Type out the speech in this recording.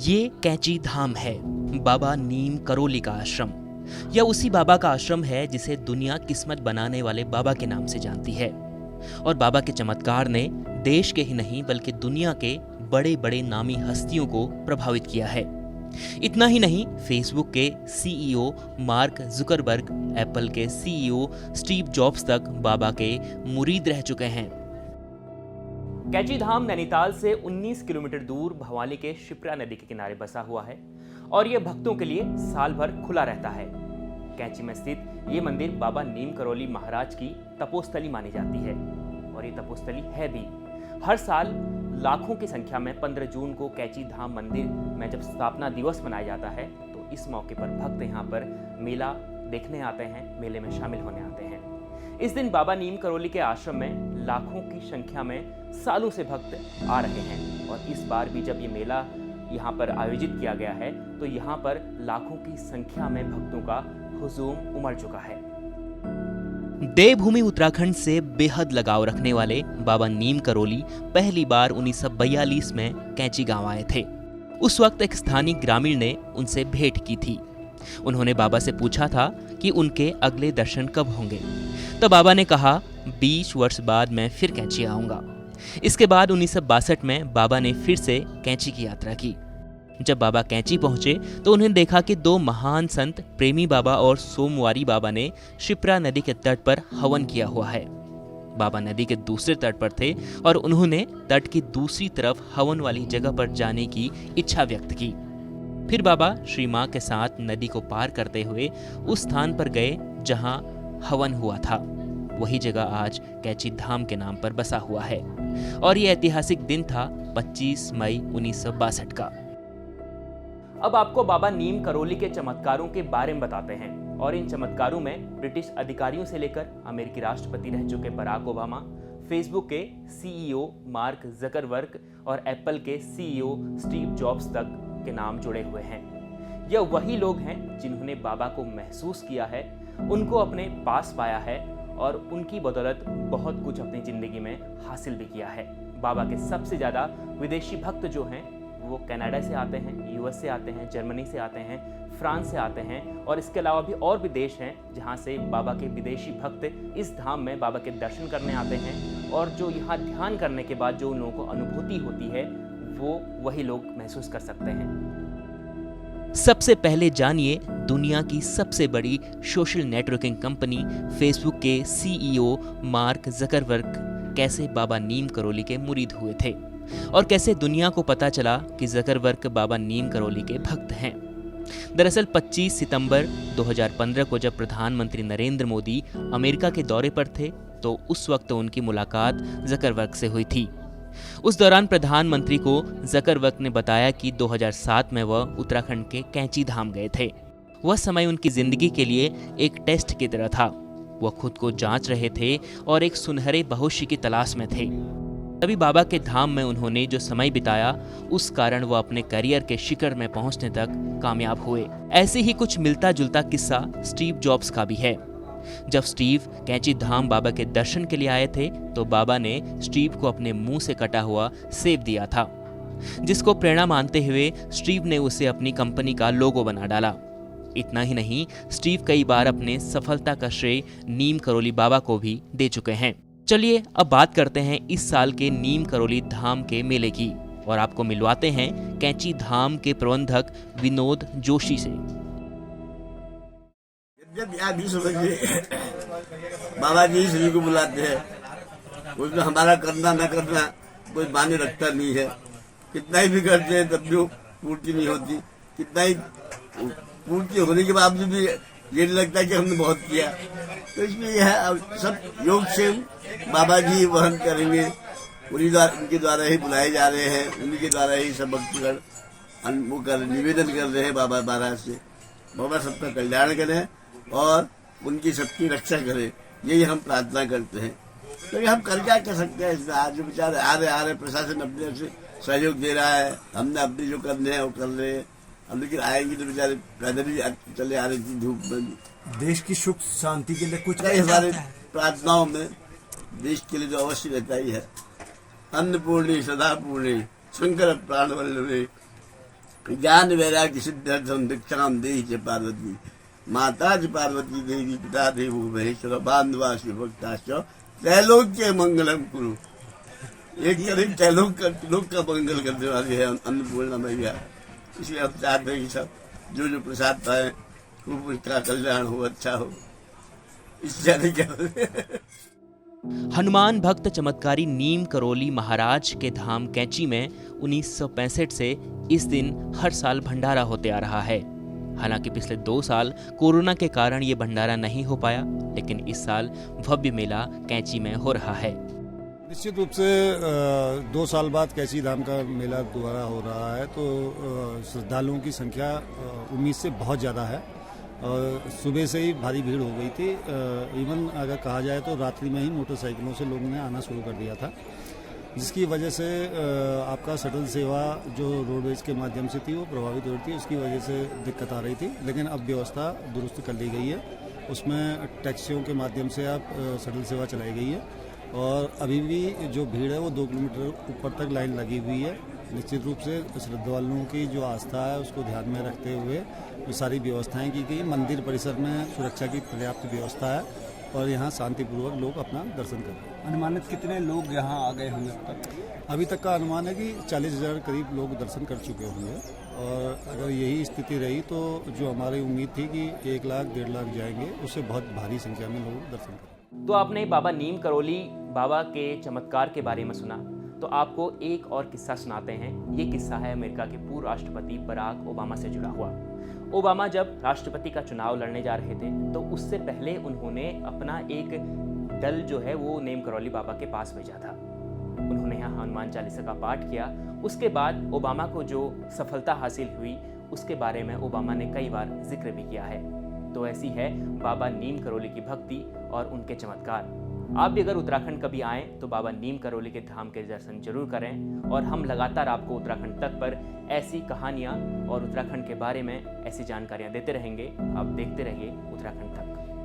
ये कैंची धाम है, बाबा नीम करोली का आश्रम। यह उसी बाबा का आश्रम है जिसे दुनिया किस्मत बनाने वाले बाबा के नाम से जानती है। और बाबा के चमत्कार ने देश के ही नहीं बल्कि दुनिया के बड़े बड़े नामी हस्तियों को प्रभावित किया है। इतना ही नहीं, फेसबुक के सीईओ मार्क जुकरबर्ग, एप्पल के सीईओ स्टीव जॉब्स तक बाबा के मुरीद रह चुके हैं। कैंची धाम नैनीताल से 19 किलोमीटर दूर भवाली के शिप्रा नदी के किनारे बसा हुआ है और यह भक्तों के लिए साल भर खुला रहता है। कैंची में स्थित ये मंदिर बाबा नीम करोली महाराज की तपोस्थली मानी जाती है और ये तपोस्थली है भी। हर साल लाखों की संख्या में 15 जून को कैंची धाम मंदिर में जब स्थापना दिवस मनाया जाता है तो इस मौके पर भक्त यहाँ पर मेला देखने आते हैं, मेले में शामिल होने आते हैं। इस दिन बाबा नीम करोली के आश्रम में लाखों की संख्या में सालों से भक्त आ रहे हैं और इस बार भी जब ये मेला यहाँ पर आयोजित किया गया है तो यहाँ पर लाखों की संख्या में भक्तों का हुजूम उमड़ चुका है। देवभूमि उत्तराखंड से बेहद लगाव रखने वाले बाबा नीम करोली पहली बार 1942 में कैंची गांव आए थे। उस वक्त एक स्थानीय ग्रामीण ने उनसे भेंट की थी। उन्होंने बाबा से पूछा था कि उनके अगले दर्शन कब होंगे। तो बाबा ने कहा 20 वर्ष बाद मैं फिर कैंची आऊंगा। इसके बाद 1962 में बाबा ने फिर से कैंची की यात्रा की। जब बाबा कैंची पहुंचे तो उन्हें देखा कि दो महान संत प्रेमी बाबा और सोमवारी बाबा ने शिप्रा नदी के तट पर हवन किया हुआ है। बाबा नदी के दूसरे तट पर थे और उन्होंने तट की दूसरी तरफ हवन वाली जगह पर जाने की इच्छा व्यक्त की। फिर बाबा श्री मां के साथ नदी को पार करते हुए उस स्थान पर गए जहां हवन हुआ था। वही जगह आज कैंची धाम के नाम पर बसा हुआ है और यह ऐतिहासिक दिन था 25 मई 1962 का। अब आपको बाबा नीम करोली के चमत्कारों के बारे में बताते हैं और इन चमत्कारों में ब्रिटिश अधिकारियों से लेकर अमेरिकी राष्ट्रपति रह चुके बराक ओबामा, फेसबुक के सीईओ मार्क जकरबर्ग और एप्पल के सीईओ स्टीव जॉब्स तक के नाम जुड़े हुए हैं। यह वही लोग हैं जिन्होंने बाबा को महसूस किया है, उनको अपने पास पाया है और उनकी बदौलत बहुत कुछ अपनी जिंदगी में हासिल भी किया है। बाबा के सबसे ज़्यादा विदेशी भक्त जो हैं वो कनाडा से आते हैं, यूएस से आते हैं, जर्मनी से आते हैं, फ्रांस से आते हैं और इसके अलावा भी और भी देश हैं जहाँ से बाबा के विदेशी भक्त इस धाम में बाबा के दर्शन करने आते हैं और जो यहाँ ध्यान करने के बाद जो उन लोगों को अनुभूति होती है वो वही लोग महसूस कर सकते हैं। सबसे पहले जानिए दुनिया की सबसे बड़ी सोशल नेटवर्किंग कंपनी फेसबुक के सीईओ मार्क जकरबर्ग कैसे बाबा नीम करोली के मुरीद हुए थे और कैसे दुनिया को पता चला कि जकरबर्ग बाबा नीम करोली के भक्त हैं। दरअसल 25 सितंबर 2015 को जब प्रधानमंत्री नरेंद्र मोदी अमेरिका के दौरे पर थे तो उस वक्त उनकी मुलाकात जकरबर्ग से हुई थी। उस दौरान प्रधानमंत्री को जकरबर्ग ने बताया कि 2007 में वह उत्तराखंड के कैंची धाम गए थे। वह समय उनकी जिंदगी के लिए एक टेस्ट की तरह था। वह खुद को जांच रहे थे और एक सुनहरे भविष्य की तलाश में थे। तभी बाबा के धाम में उन्होंने जो समय बिताया उस कारण वह अपने करियर के शिखर में पहुंचने तक कामयाब हुए। ऐसे ही कुछ मिलता जुलता किस्सा स्टीव जॉब्स का भी है। जब स्टीव कैंची धाम बाबा के दर्शन के लिए आए थे तो बाबा ने स्टीव को अपने मुंह से कटा हुआ सेब दिया था, जिसको प्रेरणा मानते हुए स्टीव ने उसे अपनी कंपनी का लोगो बना डाला। इतना ही नहीं, स्टीव कई बार अपने सफलता का श्रेय नीम करोली बाबा को भी दे चुके हैं। चलिए अब बात करते हैं इस साल के नीम करोली धाम के मेले की और आपको मिलवाते हैं कैंची धाम के प्रबंधक विनोद जोशी से। जब आप भी समझिए बाबा जी सभी को बुलाते हैं, उसमें हमारा करना न करना कोई मायने रखता नहीं है। कितना ही भी करते हैं तब भी पूर्ति नहीं होती, कितना ही पूर्ति होने के बावजूद भी ये लगता है कि हमने बहुत किया। तो इसमें यह है सब योग से बाबा जी वहन करेंगे, उनके द्वारा ही बुलाए जा रहे हैं, उनके द्वारा ही सब भक्तगण वो निवेदन कर रहे हैं बाबा महाराज से। बाबा सबका कल्याण करें और उनकी सबकी रक्षा करें, यही हम प्रार्थना करते हैं। तो हम कर क्या कर सकते हैं इसमें। आज जो बेचारे आ रहे प्रशासन अपने से सहयोग दे रहा है, हमने अपने जो करने हैं वो कर रहे हैं। हम लेकिन आएंगे तो बेचारे पैदल ही चले आ रही थी धूप में। देश की सुख शांति के लिए कुछ हमारे प्रार्थनाओं में देश के लिए जो अवश्य रहता ही है। अन्नपूर्णी सदा पूर्णी शंकर प्राण वल्लभे ज्ञान वैराग्य सिद्ध्यर्थम दीक्षाम देहि च पार्वती माता च पार्वती देवी पिता देवो महेश्वर बांधवा शिवभक्ताश्च त्रैलोक्य मंगलम कुरु। एक करीब त्रैलोक का मंगल करने वाली है अन्नपूर्णा मैया। इसलिए हम चाहते हैं कि सब जो प्रसाद पाए खूब उसका कल्याण हो, अच्छा हो। हनुमान भक्त चमत्कारी नीम करोली महाराज के धाम कैंची में 1965 से इस दिन हर साल भंडारा होते आ रहा है। हालांकि पिछले 2 साल कोरोना के कारण ये भंडारा नहीं हो पाया, लेकिन इस साल भव्य मेला कैंची में हो रहा है। निश्चित रूप से 2 साल बाद कैंची धाम का मेला दोबारा हो रहा है, तो श्रद्धालुओं की संख्या उम्मीद से बहुत ज़्यादा है। और सुबह से ही भारी भीड़ हो गई थी। इवन अगर कहा जाए तो रात्रि में ही मोटरसाइकिलों से लोगों ने आना शुरू कर दिया था, जिसकी वजह से आपका शटल सेवा जो रोडवेज के माध्यम से थी वो प्रभावित हो रही थी। उसकी वजह से दिक्कत आ रही थी, लेकिन अब व्यवस्था दुरुस्त कर ली गई है। उसमें टैक्सियों के माध्यम से आप शटल सेवा चलाई गई है और अभी भी जो भीड़ है वो 2 किलोमीटर ऊपर तक लाइन लगी हुई है। निश्चित रूप से श्रद्धालुओं की जो आस्था है उसको ध्यान में रखते हुए ये सारी व्यवस्थाएं की गई। मंदिर परिसर में सुरक्षा की पर्याप्त व्यवस्था है और यहाँ शांतिपूर्वक लोग अपना दर्शन कर रहे हैं। अनुमानित कितने लोग यहाँ आ गए होंगे अब तक? अभी तक का अनुमान है कि 40,000 करीब लोग दर्शन कर चुके होंगे और अगर यही स्थिति रही तो जो हमारी उम्मीद थी कि 1 लाख 1.5 लाख जाएंगे, उससे बहुत भारी संख्या में लोग दर्शन करेंगे। तो आपने बाबा नीम करोली बाबा के चमत्कार के बारे में सुना, तो आपको एक और किस्सा सुनाते हैं। ये किस्सा है अमेरिका के पूर्व राष्ट्रपति बराक ओबामा से जुड़ा हुआ। ओबामा जब राष्ट्रपति का चुनाव लड़ने जा रहे थे तो उससे पहले उन्होंने अपना एक दल जो है वो नीम करोली बाबा के पास भेजा था। उन्होंने यहाँ हनुमान चालीसा का पाठ किया। उसके बाद ओबामा को जो सफलता हासिल हुई उसके बारे में ओबामा ने कई बार जिक्र भी किया है। तो ऐसी है बाबा नीम करोली की भक्ति और उनके चमत्कार। आप भी अगर उत्तराखंड कभी आएँ तो बाबा नीम करोली के धाम के दर्शन जरूर करें और हम लगातार आपको उत्तराखंड तक पर ऐसी कहानियाँ और उत्तराखंड के बारे में ऐसी जानकारियाँ देते रहेंगे। आप देखते रहिए उत्तराखंड तक।